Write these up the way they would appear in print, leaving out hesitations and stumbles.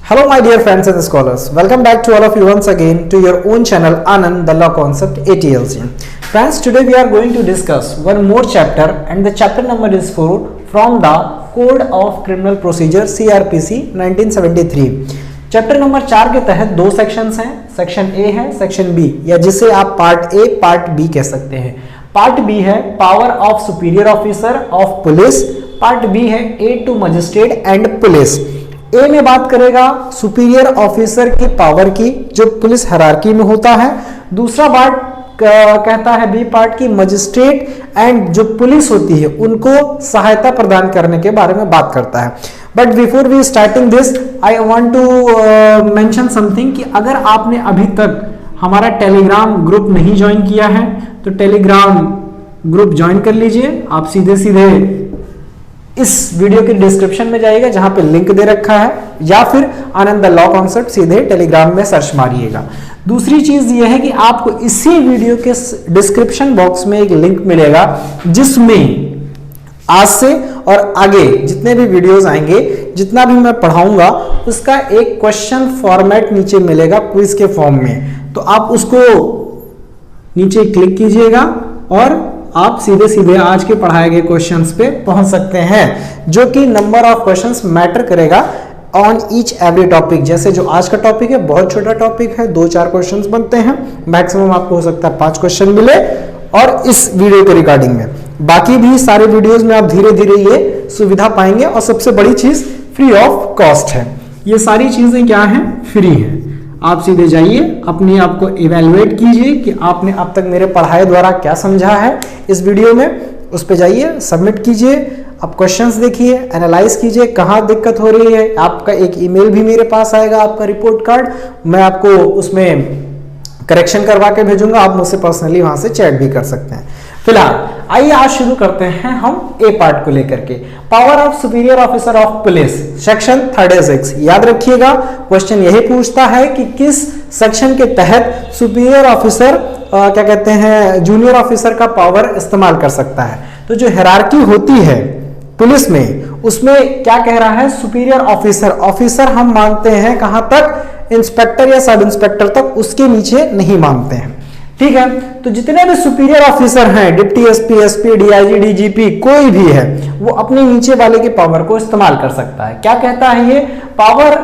Hello my dear friends and scholars, welcome back to all of you once again to your own channel Anand the Law Concept ATLC. Friends, today we are going to discuss one more chapter and the chapter number is 4 from the Code of Criminal Procedure CRPC 1973. Chapter number 4 के तहत दो sections हैं, section A है, section B, या जिसे आप part A part B कह सकते हैं। पार्ट बी है power of superior officer of police, part B है aid to magistrate and police. A में बात करेगा सुपीरियर ऑफिसर की पावर की जो पुलिस हायरार्की में होता है, दूसरा पार्ट कहता है बी पार्ट की मजिस्ट्रेट एंड जो पुलिस होती है उनको सहायता प्रदान करने के बारे में बात करता है। But before we starting this I want to mention something कि अगर आपने अभी तक हमारा टेलीग्राम ग्रुप नहीं ज्वाइन किया है तो टेलीग्राम ग्रुप ज्वाइन कर लीजिए। आप सीधे सीधे इस वीडियो के डिस्क्रिप्शन में जाइएगा जहां पे लिंक दे रखा है, या फिर आनंद द लॉ कॉन्सेप्ट सीधे टेलीग्राम में सर्च मारिएगा। दूसरी चीज यह है कि आपको इसी वीडियो के डिस्क्रिप्शन बॉक्स में एक लिंक मिलेगा जिसमें आज से और आगे जितने भी वीडियोस आएंगे, जितना भी मैं पढ़ाऊंगा उसका एक क्वेश्चन फॉर्मेट नीचे मिलेगा क्विज के फॉर्म में। तो आप उसको नीचे क्लिक कीजिएगा और आप सीधे सीधे आज के पढ़ाए गए क्वेश्चंस पे पहुंच सकते हैं, जो कि नंबर ऑफ क्वेश्चंस मैटर करेगा ऑन ईच एवरी टॉपिक। जैसे जो आज का टॉपिक है बहुत छोटा टॉपिक है, 2-4 क्वेश्चंस बनते हैं, मैक्सिमम आपको हो सकता है 5 क्वेश्चन मिले और इस वीडियो के रिगार्डिंग में। बाकी भी सारे वीडियोस में आप धीरे धीरे ये सुविधा पाएंगे और सबसे बड़ी चीज फ्री ऑफ कॉस्ट है। ये सारी चीजें क्या हैं? फ्री हैं। आप सीधे जाइए, अपने आप को इवैल्यूएट कीजिए कि आपने अब तक मेरे पढ़ाए द्वारा क्या समझा है इस वीडियो में, उस पे जाइए, सबमिट कीजिए, आप क्वेश्चंस देखिए, एनालाइज कीजिए कहाँ दिक्कत हो रही है। आपका एक ईमेल भी मेरे पास आएगा, आपका रिपोर्ट कार्ड, मैं आपको उसमें करेक्शन करवा के भेजूंगा। आप मुझसे पर्सनली वहां से चैट भी कर सकते हैं। फिलहाल आइए आज शुरू करते हैं हम ए पार्ट को लेकर के, power of superior officer of police, section 36। याद रखिएगा क्वेश्चन यही पूछता है कि किस सेक्शन के तहत सुपीरियर ऑफिसर क्या कहते हैं जूनियर ऑफिसर का पावर इस्तेमाल कर सकता है। तो जो हायरार्की होती है पुलिस में उसमें क्या कह रहा है, सुपीरियर ऑफिसर, ऑफिसर हम मानते हैं कहां तक, इंस्पेक्टर या सब इंस्पेक्टर तक, उसके नीचे नहीं मानते हैं। ठीक है, तो जितने भी सुपीरियर ऑफिसर हैं, deputy SP, SP, DIG, DGP, कोई भी है, वो अपने नीचे वाले के पावर को इस्तेमाल कर सकता है। क्या कहता है ये, power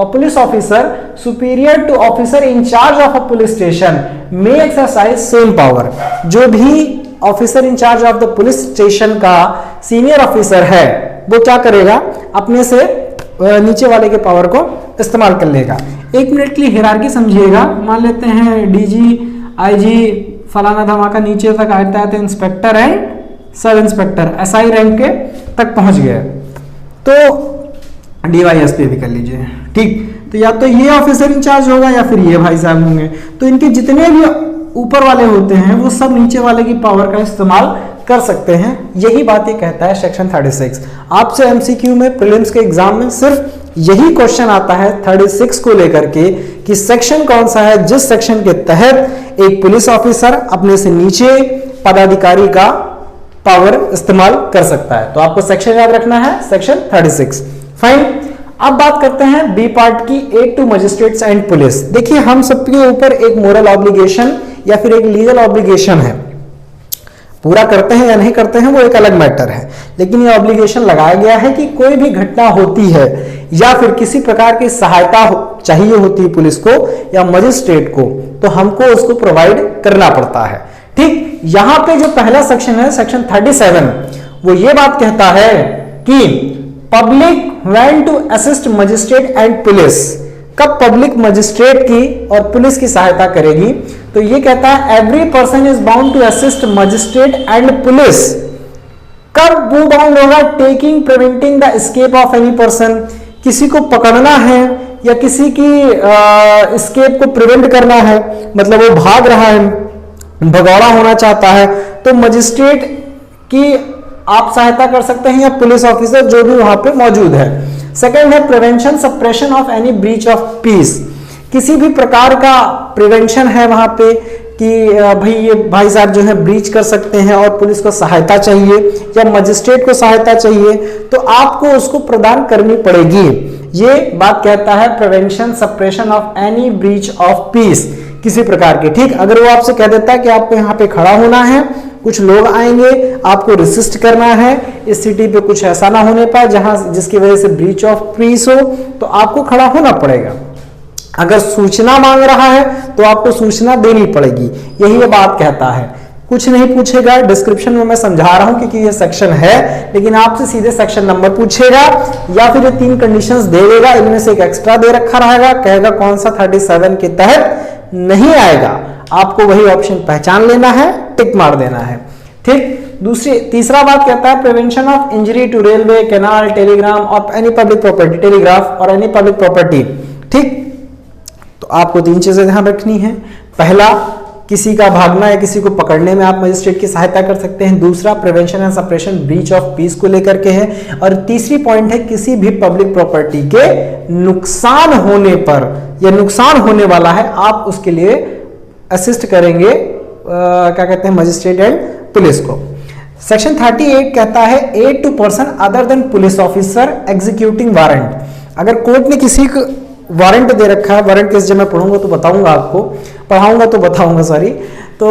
police officer superior to officer in charge of a police station में एक्सरसाइज सेम पावर। जो भी officer in charge of the police station का सीनियर ऑफिसर है वो क्या करेगा, अपने से नीचे वाले के पावर को इस्तेमाल कर लेगा। 1 मिनट के लिए हायरार्की समझिएगा। मान लेते हैं डीजी, आईजी, फलाना धमाका, नीचे तक आते आते inspector and sub inspector SI rank के तक पहुंच गए, तो डीवाईएसपी भी कर लीजिए। ठीक, तो या तो ये ऑफिसर इंचार्ज होगा या फिर ये भाई साहब होंगे। तो इनके जितने भी ऊपर वाले होते हैं वो सब नीचे वाले की पावर का इस्तेमाल कर सकते हैं। यही बात ये कहता है सेक्शन 36। आपसे एमसीक्यू में प्रीलिम्स के एग्जाम में सिर्फ यही क्वेश्चन आता है 36 को लेकर के कि सेक्शन कौन सा है जिस सेक्शन के तहत एक पुलिस ऑफिसर अपने से नीचे पदाधिकारी का पावर इस्तेमाल कर सकता है। तो आपको सेक्शन याद रखना है, सेक्शन 36। फाइन, अब बात करते हैं बी पार्ट की, aid to magistrates and police. देखिए हम सबके ऊपर एक मोरल ऑब्लिगेशन या फिर एक लीगल ऑब्लिगेशन है, पूरा करते हैं या नहीं करते हैं वो एक अलग मैटर है, लेकिन ये ऑब्लिगेशन लगाया गया है कि कोई भी घटना होती है या फिर किसी प्रकार की सहायता चाहिए होती है पुलिस को या मजिस्ट्रेट को, तो हमको उसको प्रोवाइड करना पड़ता है। ठीक, यहां पे जो पहला सेक्शन है सेक्शन 37, वो ये बात कहता है कि public when to assist magistrate and police. कब पब्लिक मजिस्ट्रेट की और पुलिस की सहायता करेगी, तो ये कहता है every person is bound to assist magistrate and police. कब वो बाउंड होगा, taking preventing the escape of any person, किसी को पकड़ना है या किसी की एस्केप को प्रिवेंट करना है, मतलब वो भाग रहा है, भगौड़ा होना चाहता है, तो मजिस्ट्रेट की आप सहायता कर सकते हैं या पुलिस ऑफिसर जो भी वहां पे मौजूद है। सेकेंड है prevention suppression of any breach of peace, किसी भी प्रकार का प्रिवेंशन है वहां पे कि भाई ये भाई साहब जो है ब्रीच कर सकते हैं और पुलिस को सहायता चाहिए या मजिस्ट्रेट को सहायता चाहिए, तो आपको उसको प्रदान करनी पड़ेगी। ये बात कहता है prevention suppression of any breach of peace, किसी प्रकार के, ठीक। अगर वो आपसे कह देता है कि आपको यहाँ पे खड़ा होना है, कुछ लोग आएंगे, आपको रेसिस्ट करना है, इस सिटी पे कुछ ऐसा ना होने पाए जहां जिसकी वजह से ब्रीच ऑफ पीस हो, तो आपको खड़ा होना पड़ेगा। अगर सूचना मांग रहा है तो आपको सूचना देनी पड़ेगी, यही ये बात कहता है। कुछ नहीं पूछेगा, डिस्क्रिप्शन में मैं समझा रहा हूं क्योंकि ये सेक्शन है, लेकिन आपसे सीधे सेक्शन नंबर पूछेगा या फिर ये 3 कंडीशंस दे देगा, इनमें से एक एक्स्ट्रा दे रखा रहेगा, कहेगा कौन सा 37 के तहत नहीं आएगा, आपको वही ऑप्शन पहचान लेना है, टिक मार देना है, ठीक। तीसरा बात कहता है prevention of injury to railway, canal, telegram और एनी पब्लिक प्रॉपर्टी, टेलीग्राफ और एनी पब्लिक प्रॉपर्टी, ठीक। तो आपको 3 चीजें ध्यान रखनी है। पहला, किसी का भागना या किसी को पकड़ने में आप मजिस्ट्रेट की सहायता कर सकते हैं। दूसरा, prevention and suppression breach of peace को लेकर के है। और तीसरी पॉइंट है किसी भी पब्लिक प्रॉपर्टी के नुकसान होने पर या नुकसान होने वाला है, आप उसके लिए असिस्ट करेंगे क्या कहते हैं मजिस्ट्रेट एंड पुलिस को। सेक्शन 38 कहता है aid to person other than police officer executing warrant. अगर कोर्ट ने किसी को वारंट दे रखा है, वारंट केस जब मैं पढ़ूंगा तो बताऊंगा आपको, पढ़ाऊंगा तो बताऊंगा, सॉरी, तो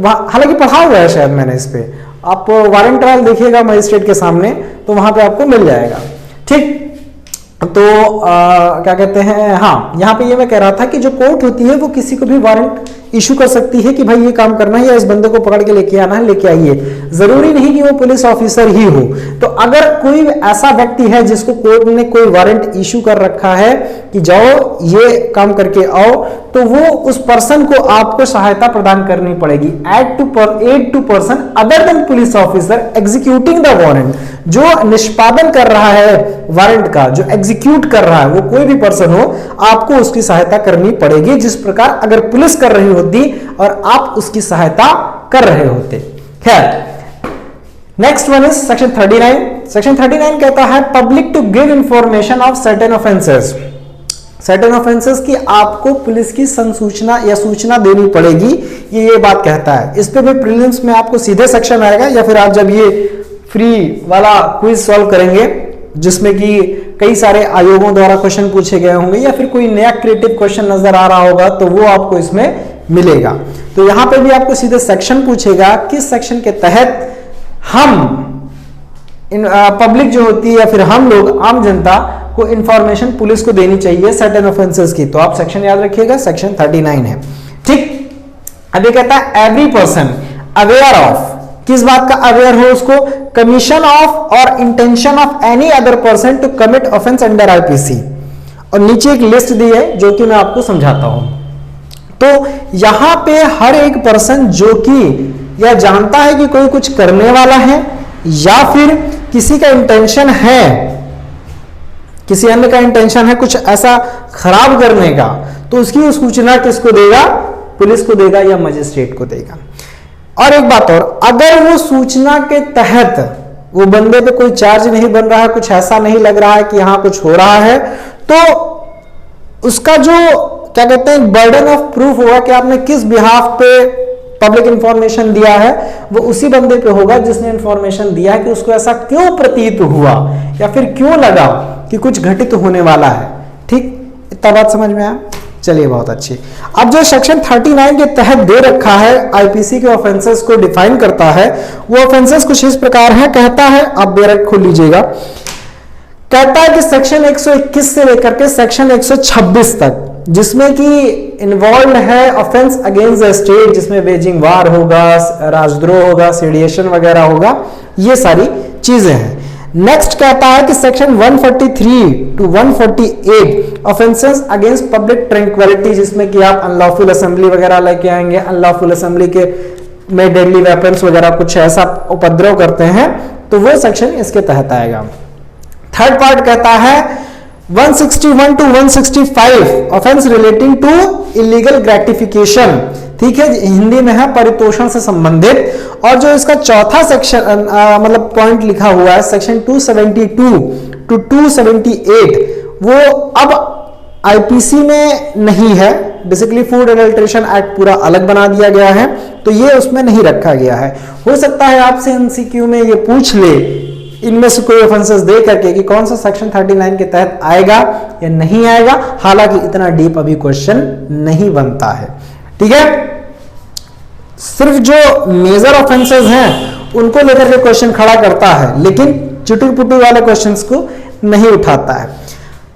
हालांकि पढ़ा हुआ है शायद मैंने इस पे, आप वारंट ट्रायल देखिएगा मजिस्ट्रेट के सामने तो वहां पे आपको मिल जाएगा, ठीक। तो क्या कहते हैं, हाँ, यहाँ पे ये मैं कह रहा था कि जो कोर्ट होती है वो किसी को भी वारंट इशू कर सकती है कि भाई ये काम करना है या इस बंदे को पकड़ के लेके आना है, लेके आइए। जरूरी नहीं कि वो पुलिस ऑफिसर ही हो। तो अगर कोई ऐसा व्यक्ति है जिसको कोर्ट ने कोई वारंट इशू कर रखा है कि जाओ ये काम करके आओ, तो वो उस पर्सन को आपको सहायता प्रदान करनी पड़ेगी। Aid to person other than police officer executing the warrant, जो निष्पादन कर रहा है वारंट का, जो एग्जीक्यूट कर रहा है, वो कोई भी पर्सन हो, आपको उसकी सहायता करनी पड़ेगी, जिस प्रकार अगर पुलिस कर रही होती और आप उसकी सहायता कर रहे होते। खैर, next one is section 39। Section 39 कहता है public to give information of certain offences. Certain offences की आपको पुलिस की संसूचना या सूचना देनी पड़ेगी, ये बात कहता है। इस पे भी प्रीलिम्स में आपको सीधे सेक्शन आएगा या फिर आप जब ये फ्री वाला क्विज सॉल्व करेंगे जिसमें कि कई सारे आयोगों द्वारा क्वेश्चन पूछे गए होंगे या फिर कोई नया क्रिएटिव क्वेश्चन नजर आ रहा होगा, तो वो आपको इसमें मिलेगा। तो यहां पे भी आपको सीधे सेक्शन पूछेगा, किस सेक्शन के तहत हम पब्लिक जो होती है या फिर हम लोग आम जनता को इंफॉर्मेशन पुलिस को देनी चाहिए सर्टेन ऑफेंसेस की। तो आप सेक्शन याद रखिएगा, सेक्शन 39 है, ठीक। अभी कहता है एवरी पर्सन अवेयर ऑफ, किस बात का अवेयर हो उसको, कमीशन ऑफ और intention of any other person to commit offence under IPC. और नीचे एक लिस्ट दी है जो कि मैं आपको समझाता हूं। तो यहां पे हर एक पर्सन जो कि या जानता है कि कोई कुछ करने वाला है या फिर किसी का इंटेंशन है, किसी अन्य का इंटेंशन है कुछ ऐसा खराब करने का, तो उसकी सूचना किसको देगा, पुलिस को देगा या मजिस्ट्रेट को देगा। और एक बात और, अगर वो सूचना के तहत वो बंदे पे कोई चार्ज नहीं बन रहा है, कुछ ऐसा नहीं लग रहा है कि यहां कुछ हो रहा है, तो उसका जो क्या कहते हैं बर्डन ऑफ प्रूफ होगा कि आपने किस बिहाफ पे पब्लिक इंफॉर्मेशन दिया है, वो उसी बंदे पे होगा जिसने इंफॉर्मेशन दिया है कि उसको ऐसा क्यों प्रतीत हुआ या फिर क्यों लगा कि कुछ घटित होने वाला है, ठीक। इतना बात समझ में आया, चलिए बहुत अच्छी। अब जो सेक्शन 39 के तहत दे रखा है आईपीसी के ऑफेंसेस को डिफाइन करता है, वो ऑफेंसेस कुछ इस प्रकार है, कहता है, आप बेरक खोल लीजिएगा, कहता है कि सेक्शन 121 से लेकर के सेक्शन 126 तक, जिसमें कि इन्वॉल्व है ऑफेंस अगेंस्ट द स्टेट, जिसमें वेजिंग वार होगा, राजद्रोह होगा, सीडिएशन वगैरह होगा, ये सारी चीजें हैं। नेक्स्ट कहता है कि section 143 to 148 offences against public tranquillity, जिसमें कि आप अनलॉफुल असेंबली वगैरह लेके आएंगे, अनलॉफुल असेंबली के में डेडली वेपन्स वगैरह कुछ ऐसा उपद्रव करते हैं, तो वो सेक्शन इसके तहत आएगा। थर्ड पार्ट कहता है 161 to 165 offence relating to illegal gratification, ठीक है, हिंदी में है परितोषण से संबंधित। और जो इसका चौथा सेक्शन मतलब पॉइंट लिखा हुआ है सेक्शन 272 टू 278, वो अब आईपीसी में नहीं है, बेसिकली फूड एडल्ट्रेशन एक्ट पूरा अलग बना दिया गया है, तो ये उसमें नहीं रखा गया है। हो सकता है आपसे एमसीक्यू में ये पूछ ले इनमें से कोई ऑफेंसेस दे करके कि कौन सा सेक्शन 39 के तहत आएगा या नहीं आएगा। हालांकि इतना डीप अभी क्वेश्चन नहीं बनता है, ठीक है। सिर्फ जो मेजर ऑफेंसेस हैं उनको लेकर के क्वेश्चन खड़ा करता है, लेकिन चुटुक पुटुक वाले क्वेश्चंस को नहीं उठाता है।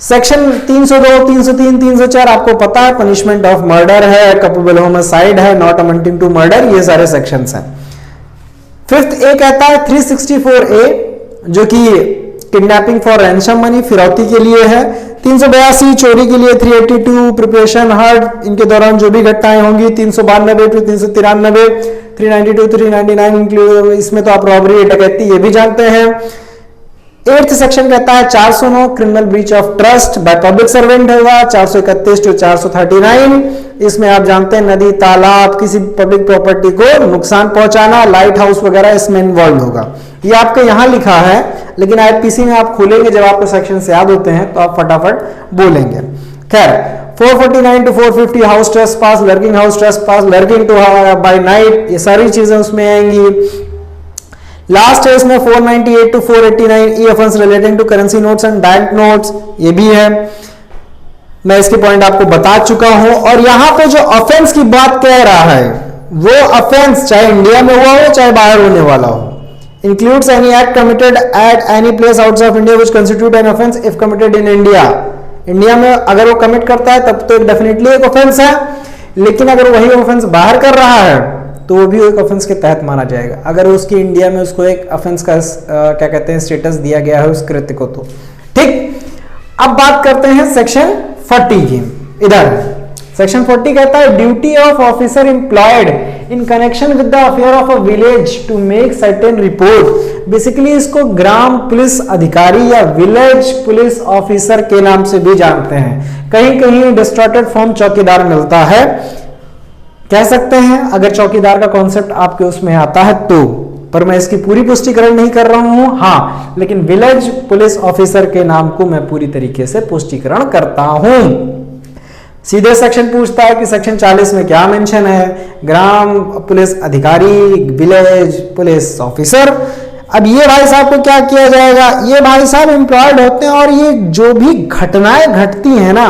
सेक्शन 302, 303, 304 आपको पता है, पनिशमेंट ऑफ मर्डर है, कल्पेबल होमिसाइड है, नॉट अमोंटिंग टू मर्डर, ये सारे सेक्शंस हैं। फिफ्थ ए कहता है 364A जो कि किडनैपिंग फॉर रैंसम मनी, फिरौती के लिए है। 382 चोरी के लिए, 382 प्रिपरेशन हर्ट, इनके दौरान जो भी घटनाएं होंगी, 392 टू 393, 392, 399 इंक्लूड, इसमें तो आप रॉबरी डकैती ये भी जानते हैं। 8th सेक्शन कहता है 409 criminal breach of trust by public servant होगा, 431 टू 439, इसमें आप जानते हैं नदी, तालाब, किसी पब्लिक प्रॉपर्टी को नुकसान पहुंचाना, लाइट हाउस वगैरह इसमें इन्वॉल्व होगा। ये आपके यहां लिखा है, लेकिन आईपीसी में आप खोलेंगे जब आपको सेक्शन से याद होते हैं तो आप फटाफट बोलेंगे। खैर 449 to 450 house trespass, lurking house trespass, lurking to by night, ये सारी चीजें उसमें आएंगी। लास्ट है इसमें 498 to 489 E offence relating to currency notes and bank notes, ये भी है, मैं इसके पॉइंट आपको बता चुका हूं। और यहां पे जो ऑफेंस की बात कह रहा है वो ऑफेंस चाहे इंडिया में हुआ हो चाहे बाहर होने वाला हो, includes any act committed at any place outside of India which constitute an offence if committed in India. India में अगर वो कमिट करता है तब तो डेफिनेटली एक ऑफेंस है, लेकिन अगर वही ऑफेंस बाहर कर रहा है तो वो भी एक ऑफेंस के तहत माना जाएगा, अगर उसकी इंडिया में उसको एक ऑफेंस का क्या कहते हैं स्टेटस दिया गया है उस कृत्य को तो। ठीक, अब बात करते हैं सेक्शन 40 की। इधर सेक्शन 40 कहता है duty of officer employed in connection with the affair of a village to make certain report. Basically इसको ग्राम पुलिस अधिकारी या विलेज पुलिस ऑफिसर के नाम से भी जानते हैं, कहीं कहीं डिस्टॉर्टेड फॉर्म चौकीदार मिलता है, कह सकते हैं अगर चौकीदार का कॉन्सेप्ट आपके उसमें आता है तो, पर मैं इसकी पूरी पुष्टिकरण नहीं कर रहा हूं। हाँ, लेकिन विलेज पुलिस ऑफिसर के नाम को मैं पूरी तरीके से पुष्टिकरण करता हूं। सीधे सेक्शन पूछता है कि सेक्शन 40 में क्या मेंशन है, ग्राम पुलिस अधिकारी, विलेज पुलिस ऑफिसर। अब ये भाई साहब को क्या किया जाएगा, ये भाई साहब एम्प्लॉयड होते हैं और ये जो भी घटनाएं घटती हैं ना,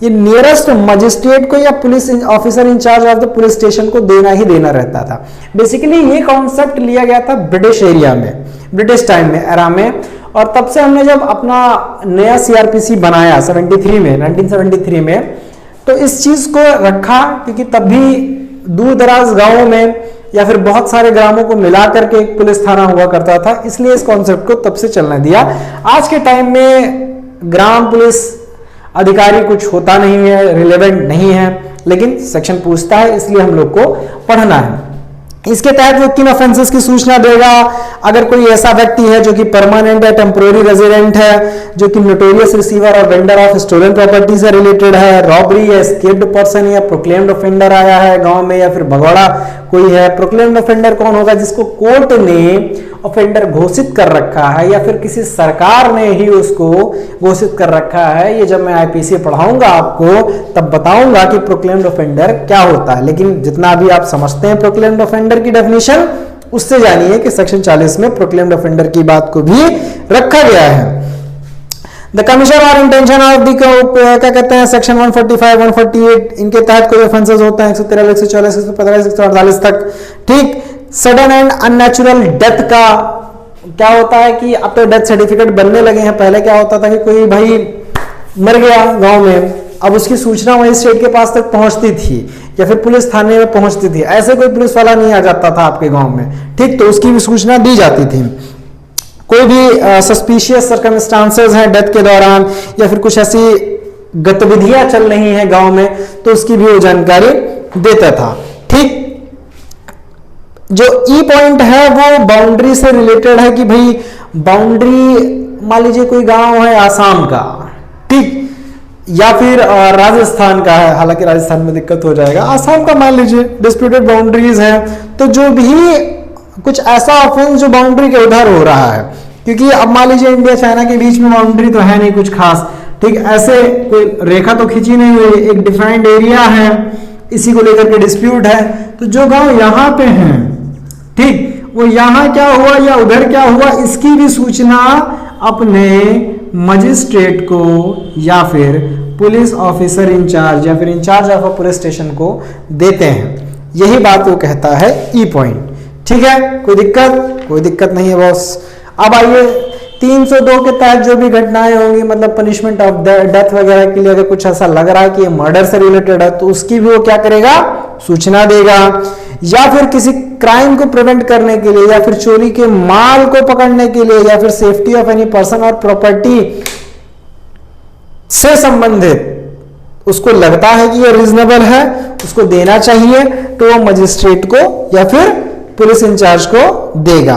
ये नियरेस्ट मजिस्ट्रेट को या police officer in charge of the police station को देना ही देना रहता था। बेसिकली ये कॉन्सेप्ट लिया गया था ब्रिटिश एरिया में, ब्रिटिश टाइम में, एरा में, और तब से हमने जब अपना नया सीआरपीसी बनाया 1973 में, तो इस चीज को रखा क्योंकि तब भी दूर दराज गांवों में या फिर बहुत सारे ग्रामों को मिला करके एक पुलिस थाना हुआ करता था, इसलिए इस कॉन्सेप्ट को तब से चलने दिया। आज के टाइम में ग्राम पुलिस अधिकारी कुछ होता नहीं है, रिलेवेंट नहीं है, लेकिन सेक्शन पूछता है इसलिए हम लोग को पढ़ना है। इसके तहत वो किन ऑफेंसेस की सूचना देगा, अगर कोई ऐसा व्यक्ति है जो कि परमानेंट है, टेम्पोररी रेजिडेंट है, जो कि नोटोरियस रिसीवर और वेंडर ऑफ स्टोलन प्रॉपर्टी से रिलेटेड है, रॉबरी है, एस्केप्ड पर्सन या प्रोक्लेम्ड ऑफेंडर आया है गांव में, या फिर भगोड़ा कोई है। प्रोक्लेम्ड ऑफेंडर कौन होगा, जिसको कोर्ट ने ऑफेंडर घोषित कर रखा है या फिर किसी सरकार ने ही उसको घोषित कर रखा है। ये जब मैं आईपीसी पढ़ाऊंगा आपको तब बताऊंगा कि प्रोक्लेम्ड ऑफेंडर क्या होता है, लेकिन जितना भी आप समझते हैं प्रोक्लेम्ड ऑफेंडर की डेफिनेशन, उससे जानिए कि सेक्शन 40 में प्रोक्लेम्ड ऑफेंडर की बात को भी रखा गया है। द कमीशन और इंटेंशन ऑफ द क्या कहते हैं सेक्शन 145, 148, इनके तहत कोई ऑफेंसेस होता है 113, 144, 145, 148 तक। ठीक, सडन एंड अननेचुरल डेथ का क्या होता है कि अब तो डेथ सर्टिफिकेट बनने लगे हैं, पहले क्या होता था कि कोई भाई मर गया गांव में, अब उसकी सूचना मजिस्ट्रेट के पास तक पहुंचती थी या फिर पुलिस थाने में पहुंचती थी, ऐसे कोई पुलिस वाला नहीं आ जाता था आपके गांव में। ठीक, तो उसकी भी सूचना दी जाती थी। कोई भी सस्पिशियस सर्कमस्टांसेस हैं डेथ के दौरान या फिर कुछ ऐसी गतिविधियां चल रही हैं गांव में, तो उसकी भी वो जानकारी देता था। ठीक, जो ई पॉइंट है वो बाउंड्री से रिलेटेड है कि भाई बाउंड्री, मान लीजिए कोई गांव है आसाम का, ठीक, या फिर राजस्थान का है, हालांकि राजस्थान में दिक्कत हो जाएगा, आसाम का मान लीजिए डिस्प्यूटेड बाउंड्रीज है, तो जो भी कुछ ऐसा ऑफेंस जो बाउंड्री के उधर हो रहा है, क्योंकि अब मान लीजिए इंडिया चाइना के बीच में बाउंड्री तो है नहीं कुछ खास, ठीक, ऐसे कोई रेखा तो खींची नहीं हुई, एक डिफाइंड एरिया है, इसी को लेकर के डिस्प्यूट है, तो जो गांव यहाँ पे हैं, ठीक, वो यहाँ क्या हुआ या उधर क्या हुआ, इसकी भी सूचना अपने मजिस्ट्रेट को या फिर पुलिस ऑफिसर इंचार्ज या फिर in charge of a police station को देते हैं। यही बात वो कहता है ई पॉइंट। ठीक है, कोई दिक्कत? कोई दिक्कत नहीं है बॉस। अब आइए 302 के तहत जो भी घटनाएं होंगी, मतलब पनिशमेंट ऑफ डेथ वगैरह के लिए अगर कुछ ऐसा लग रहा है कि ये मर्डर से रिलेटेड है तो उसकी भी वो क्या करेगा, सूचना देगा। या फिर किसी क्राइम को प्रिवेंट करने के लिए या फिर चोरी के माल को पकड़ने के लिए या फिर सेफ्टी ऑफ एनी पर्सन और प्रॉपर्टी से संबंधित उसको लगता है कि ये रीजनेबल है, उसको देना चाहिए, तो वो मजिस्ट्रेट को या फिर पुलिस इंचार्ज को देगा।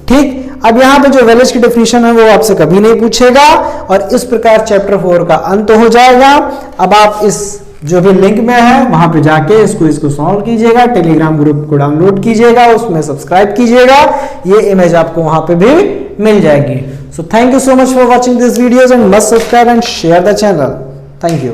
ठीक, अब यहां पे जो वैलिज की डेफिनेशन है वो आपसे कभी नहीं पूछेगा और इस प्रकार चैप्टर 4 का अंत हो जाएगा। अब आप इस जो भी लिंक में है वहां पे जाके इसको सॉल्व कीजिएगा, टेलीग्राम ग्रुप को डाउनलोड कीजिएगा, उसमें सब्सक्राइब कीजिएगा, ये इमेज आपको वहां पे भी मिल जाएगी। So thank you so much for watching this videos and must subscribe and share the channel. Thank you.